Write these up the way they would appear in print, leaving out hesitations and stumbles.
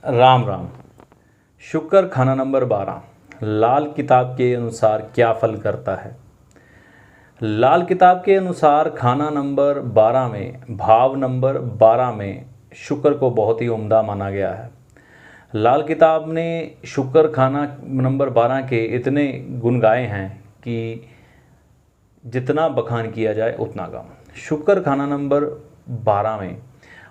राम राम। शुक्र खाना नंबर 12। लाल किताब के अनुसार क्या फल करता है। लाल किताब के अनुसार खाना नंबर 12 में, भाव नंबर 12 में शुक्र को बहुत ही उम्दा माना गया है। लाल किताब ने शुक्र खाना नंबर 12 के इतने गुण गाए हैं कि जितना बखान किया जाए उतना कम। शुक्र खाना नंबर 12 में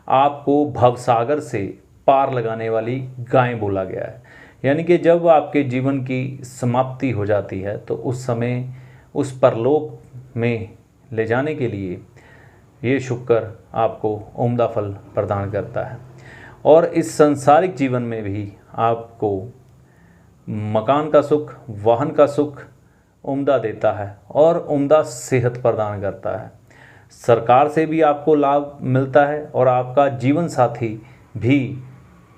आपको भवसागर से पार लगाने वाली गाय बोला गया है। यानी कि जब आपके जीवन की समाप्ति हो जाती है तो उस समय उस परलोक में ले जाने के लिए ये शुक्र आपको उम्दा फल प्रदान करता है। और इस संसारिक जीवन में भी आपको मकान का सुख, वाहन का सुख उम्दा देता है और उम्दा सेहत प्रदान करता है। सरकार से भी आपको लाभ मिलता है और आपका जीवन साथी भी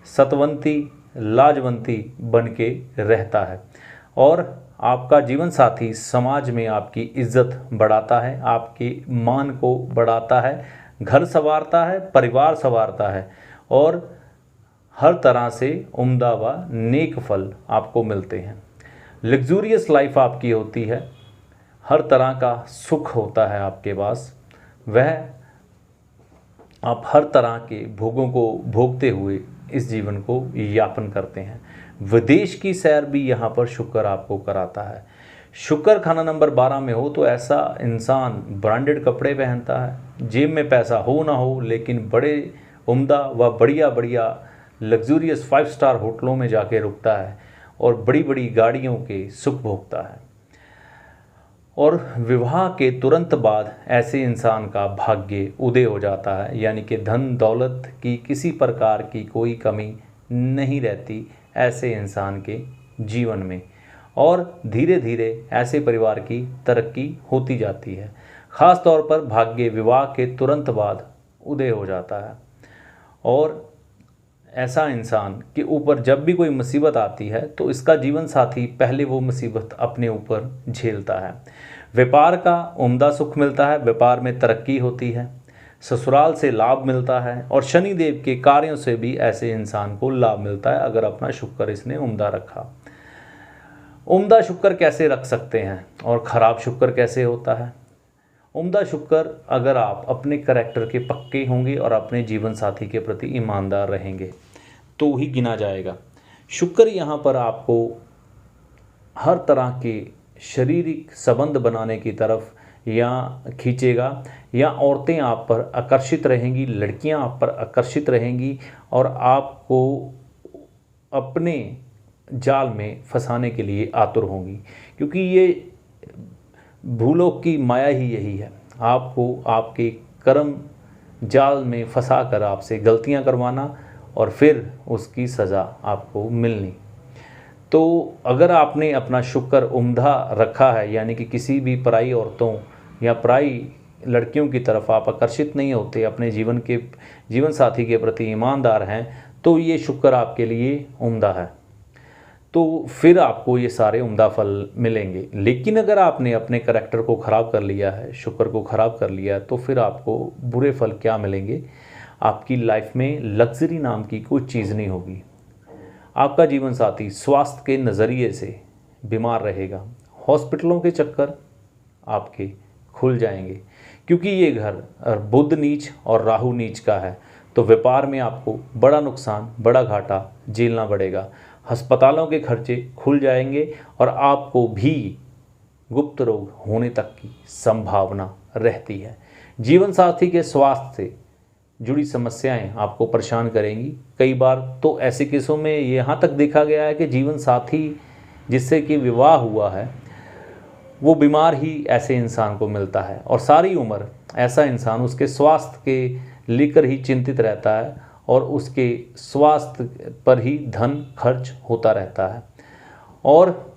सतवंती लाजवंती बन के रहता है और आपका जीवन साथी समाज में आपकी इज्जत बढ़ाता है, आपके मान को बढ़ाता है, घर संवारता है, परिवार संवारता है और हर तरह से उम्दा व नेक फल आपको मिलते हैं। लग्जूरियस लाइफ आपकी होती है, हर तरह का सुख होता है आपके पास, वह आप हर तरह के भोगों को भोगते हुए इस जीवन को यापन करते हैं। विदेश की सैर भी यहाँ पर शुक्र आपको कराता है। शुक्र खाना नंबर 12 में हो तो ऐसा इंसान ब्रांडेड कपड़े पहनता है, जेब में पैसा हो ना हो लेकिन बड़े उम्दा व बढ़िया बढ़िया लग्जूरियस 5 स्टार होटलों में जाके रुकता है और बड़ी बड़ी गाड़ियों के सुख भोगता है। और विवाह के तुरंत बाद ऐसे इंसान का भाग्य उदय हो जाता है, यानी कि धन दौलत की किसी प्रकार की कोई कमी नहीं रहती ऐसे इंसान के जीवन में और धीरे धीरे ऐसे परिवार की तरक्की होती जाती है। ख़ास तौर पर भाग्य विवाह के तुरंत बाद उदय हो जाता है और ऐसा इंसान के ऊपर जब भी कोई मुसीबत आती है तो इसका जीवन साथी पहले वो मुसीबत अपने ऊपर झेलता है। व्यापार का उम्दा सुख मिलता है, व्यापार में तरक्की होती है, ससुराल से लाभ मिलता है और शनिदेव के कार्यों से भी ऐसे इंसान को लाभ मिलता है अगर अपना शुक्र इसने उम्दा रखा। उम्दा शुक्र कैसे रख सकते हैं और ख़राब शुक्र कैसे होता है। उम्दा शुक्र अगर आप अपने करैक्टर के पक्के होंगे और अपने जीवन साथी के प्रति ईमानदार रहेंगे तो ही गिना जाएगा। शुक्र यहाँ पर आपको हर तरह के शारीरिक संबंध बनाने की तरफ या खींचेगा, या औरतें आप पर आकर्षित रहेंगी, लड़कियाँ आप पर आकर्षित रहेंगी और आपको अपने जाल में फंसाने के लिए आतुर होंगी, क्योंकि ये भूलोक की माया ही यही है, आपको आपके कर्म जाल में फंसा कर आपसे गलतियां करवाना और फिर उसकी सज़ा आपको मिलनी। तो अगर आपने अपना शुक्र उम्दा रखा है, यानी कि किसी भी पराई औरतों या पराई लड़कियों की तरफ आप आकर्षित नहीं होते, अपने जीवन साथी के प्रति ईमानदार हैं, तो ये शुक्र आपके लिए उम्दा है, तो फिर आपको ये सारे उम्दा फल मिलेंगे। लेकिन अगर आपने अपने करैक्टर को ख़राब कर लिया है, शुक्र को ख़राब कर लिया है, तो फिर आपको बुरे फल क्या मिलेंगे। आपकी लाइफ में लग्जरी नाम की कोई चीज़ नहीं होगी। आपका जीवन साथी स्वास्थ्य के नज़रिए से बीमार रहेगा, हॉस्पिटलों के चक्कर आपके खुल जाएंगे, क्योंकि ये घर बुध नीच और राहु नीच का है। तो व्यापार में आपको बड़ा नुकसान, बड़ा घाटा झेलना पड़ेगा, अस्पतालों के खर्चे खुल जाएंगे और आपको भी गुप्त रोग होने तक की संभावना रहती है। जीवन साथी के स्वास्थ्य से जुड़ी समस्याएं आपको परेशान करेंगी। कई बार तो ऐसे केसों में यहाँ तक देखा गया है कि जीवन साथी जिससे कि विवाह हुआ है वो बीमार ही ऐसे इंसान को मिलता है और सारी उम्र ऐसा इंसान उसके स्वास्थ्य के लेकर ही चिंतित रहता है और उसके स्वास्थ्य पर ही धन खर्च होता रहता है। और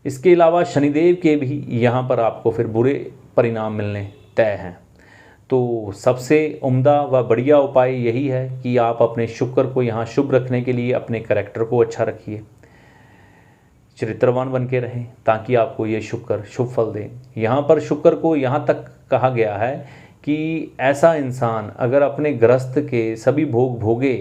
इसके अलावा शनिदेव के भी यहाँ पर आपको फिर बुरे परिणाम मिलने तय हैं। तो सबसे उम्दा व बढ़िया उपाय यही है कि आप अपने शुक्र को यहाँ शुभ रखने के लिए अपने करैक्टर को अच्छा रखिए, चरित्रवान बन के रहें, ताकि आपको ये शुक्र शुभ फल दें। यहाँ पर शुक्र को यहाँ तक कहा गया है कि ऐसा इंसान अगर अपने गृहस्थ के सभी भोग भोगे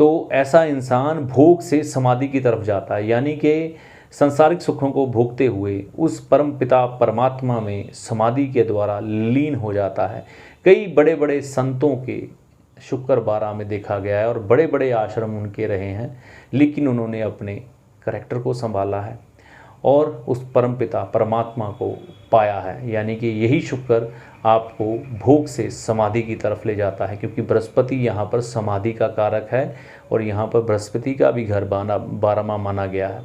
तो ऐसा इंसान भोग से समाधि की तरफ जाता है, यानी कि संसारिक सुखों को भोगते हुए उस परम पिता परमात्मा में समाधि के द्वारा लीन हो जाता है। कई बड़े बड़े संतों के शुक्र 12 में देखा गया है और बड़े बड़े आश्रम उनके रहे हैं, लेकिन उन्होंने अपने करैक्टर को संभाला है और उस परमपिता परमात्मा को पाया है। यानी कि यही शुक्र आपको भोग से समाधि की तरफ ले जाता है, क्योंकि बृहस्पति यहाँ पर समाधि का कारक है और यहाँ पर बृहस्पति का भी घर 12वां माना गया है।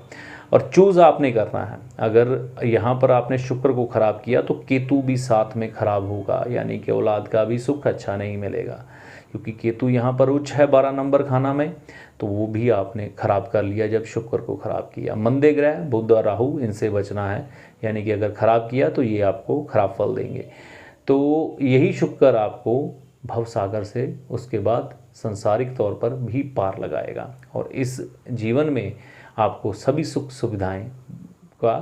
और चूज़ आपने करना है। अगर यहाँ पर आपने शुक्र को ख़राब किया तो केतु भी साथ में ख़राब होगा, यानी कि औलाद का भी सुख अच्छा नहीं मिलेगा, क्योंकि केतु यहाँ पर उच्च है 12 नंबर खाना में, तो वो भी आपने ख़राब कर लिया जब शुक्र को ख़राब किया। मंदे ग्रह बुध और राहु, इनसे बचना है, यानी कि अगर ख़राब किया तो ये आपको ख़राब फल देंगे। तो यही शुक्र आपको भवसागर से उसके बाद संसारिक तौर पर भी पार लगाएगा और इस जीवन में आपको सभी सुख सुविधाएं का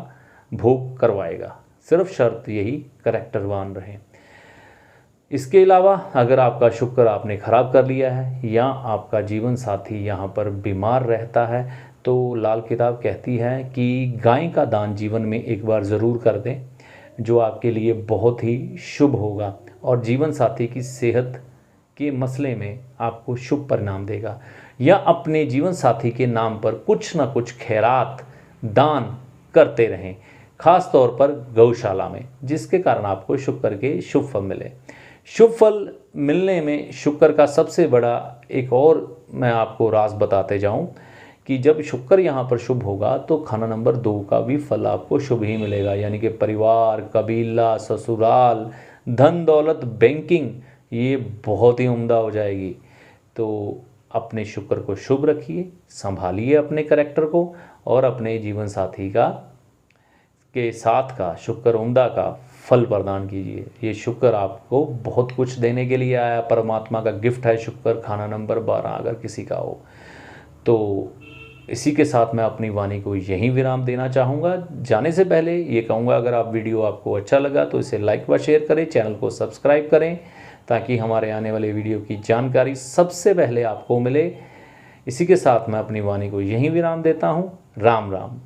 भोग करवाएगा। सिर्फ शर्त यही करैक्टरवान रहें। इसके अलावा अगर आपका शुक्र आपने ख़राब कर लिया है या आपका जीवन साथी यहाँ पर बीमार रहता है, तो लाल किताब कहती है कि गाय का दान जीवन में एक बार ज़रूर कर दें, जो आपके लिए बहुत ही शुभ होगा और जीवन साथी की सेहत के मसले में आपको शुभ परिणाम देगा। या अपने जीवन साथी के नाम पर कुछ ना कुछ खैरात दान करते रहें, खास तौर पर गौशाला में, जिसके कारण आपको शुक्र के शुभ फल मिले। शुभ फल मिलने में शुक्र का सबसे बड़ा एक और मैं आपको राज बताते जाऊं कि जब शुक्र यहाँ पर शुभ होगा तो खाना नंबर 2 का भी फल आपको शुभ ही मिलेगा, यानी कि परिवार, कबीला, ससुराल, धन दौलत, बैंकिंग, ये बहुत ही उम्दा हो जाएगी। तो अपने शुक्र को शुभ रखिए, संभालिए अपने करैक्टर को और अपने जीवन साथी का के साथ का शुक्र उम्दा का फल प्रदान कीजिए। ये शुक्र आपको बहुत कुछ देने के लिए आया, परमात्मा का गिफ्ट है शुक्र, खाना नंबर 12 अगर किसी का हो तो। इसी के साथ मैं अपनी वाणी को यहीं विराम देना चाहूँगा। जाने से पहले ये कहूँगा, अगर आप वीडियो आपको अच्छा लगा तो इसे लाइक व शेयर करें, चैनल को सब्सक्राइब करें, ताकि हमारे आने वाले वीडियो की जानकारी सबसे पहले आपको मिले। इसी के साथ मैं अपनी वाणी को यहीं विराम देता हूँ। राम राम।